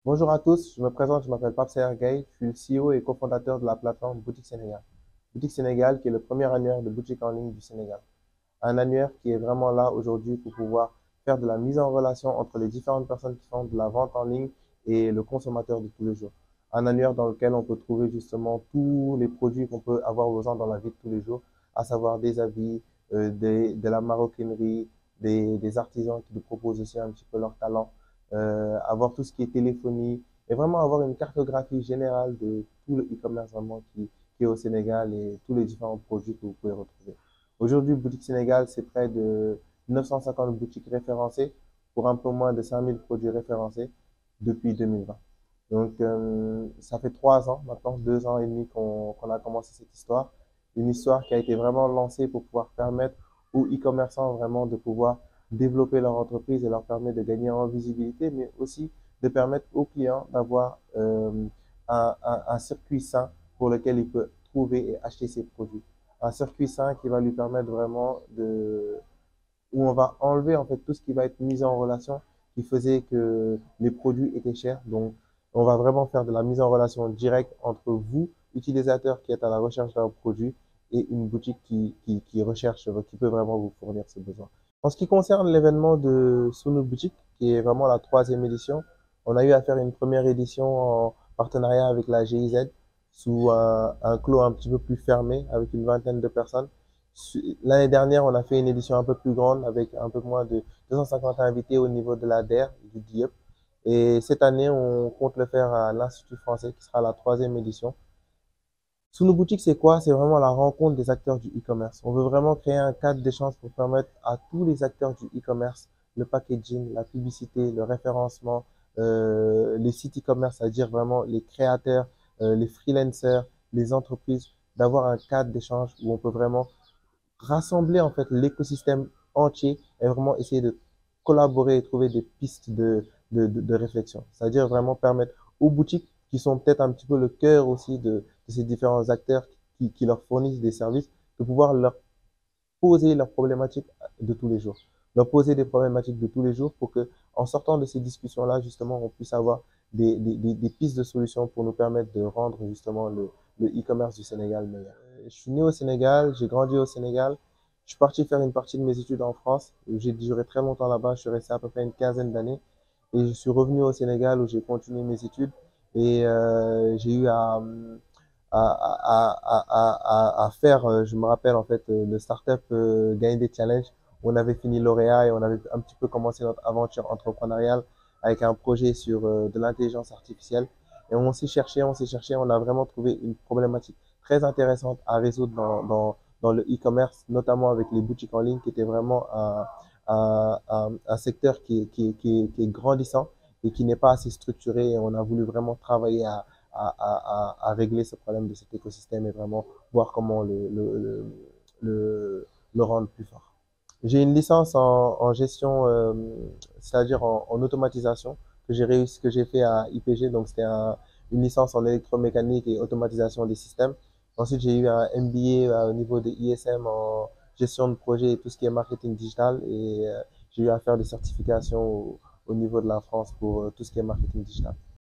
Bonjour à tous, je me présente, je m'appelle Pape Sayer Gaye, je suis le CEO et cofondateur de la plateforme Boutique Sénégal. Boutique Sénégal qui est le premier annuaire de boutique en ligne du Sénégal. Un annuaire qui est vraiment là aujourd'hui pour pouvoir faire de la mise en relation entre les différentes personnes qui font de la vente en ligne et le consommateur de tous les jours. Un annuaire dans lequel on peut trouver justement tous les produits qu'on peut avoir besoin dans la vie de tous les jours, à savoir des habits, de la maroquinerie, des artisans qui nous proposent aussi un petit peu leur talent, avoir tout ce qui est téléphonie et vraiment avoir une cartographie générale de tout le e-commerce vraiment qui est au Sénégal et tous les différents produits que vous pouvez retrouver. Aujourd'hui, Boutique Sénégal, c'est près de 950 boutiques référencées pour un peu moins de 5000 produits référencés depuis 2020. Donc, ça fait 3 ans maintenant, 2 ans et demi qu'on a commencé cette histoire. Une histoire qui a été vraiment lancée pour pouvoir permettre aux e-commerçants vraiment de pouvoir développer leur entreprise et leur permettre de gagner en visibilité, mais aussi de permettre aux clients d'avoir un circuit sain pour lequel il peut trouver et acheter ses produits. Un circuit sain qui va lui permettre vraiment où on va enlever en fait tout ce qui va être mis en relation qui faisait que les produits étaient chers. Donc, on va vraiment faire de la mise en relation directe entre vous, utilisateurs qui êtes à la recherche d'un produit, et une boutique qui recherche, qui peut vraiment vous fournir ses besoins. En ce qui concerne l'événement de Sunu Boutique, qui est vraiment la troisième édition, on a eu à faire une première édition en partenariat avec la GIZ sous un clos un petit peu plus fermé avec une vingtaine de personnes. L'année dernière, on a fait une édition un peu plus grande avec un peu moins de 250 invités au niveau de la DER, du DIEP. Et cette année, on compte le faire à l'Institut français, qui sera la troisième édition. Sous nos boutiques, c'est quoi? C'est vraiment la rencontre des acteurs du e-commerce. On veut vraiment créer un cadre d'échange pour permettre à tous les acteurs du e-commerce, le packaging, la publicité, le référencement, les sites e-commerce, c'est-à-dire vraiment les créateurs, les freelancers, les entreprises, d'avoir un cadre d'échange où on peut vraiment rassembler en fait l'écosystème entier et vraiment essayer de collaborer et trouver des pistes de réflexion. C'est-à-dire vraiment permettre aux boutiques qui sont peut-être un petit peu le cœur aussi de ces différents acteurs qui leur fournissent des services, de pouvoir leur poser leurs problématiques de tous les jours. Leur poser des problématiques de tous les jours pour que, en sortant de ces discussions-là, justement, on puisse avoir des pistes de solutions pour nous permettre de rendre justement le e-commerce du Sénégal meilleur. Je suis né au Sénégal, j'ai grandi au Sénégal. Je suis parti faire une partie de mes études en France. J'ai duré très longtemps là-bas. Je suis resté à peu près une quinzaine d'années. Et je suis revenu au Sénégal où j'ai continué mes études. Et j'ai eu à faire, je me rappelle en fait, le Startup Gaindé Challenge. On avait fini lauréat et on avait un petit peu commencé notre aventure entrepreneuriale avec un projet sur de l'intelligence artificielle. Et on s'est cherché, on a vraiment trouvé une problématique très intéressante à résoudre dans le e-commerce, notamment avec les boutiques en ligne, qui était vraiment un secteur qui est grandissant et qui n'est pas assez structuré. Et on a voulu vraiment travailler à régler ce problème de cet écosystème et vraiment voir comment le rendre plus fort. J'ai une licence en gestion, c'est-à-dire en automatisation que j'ai fait à IPG. Donc c'était une licence en électromécanique et automatisation des systèmes. Ensuite, j'ai eu un MBA au niveau de ISM en gestion de projet et tout ce qui est marketing digital. Et j'ai eu à faire des certifications au niveau de la France pour tout ce qui est marketing digital.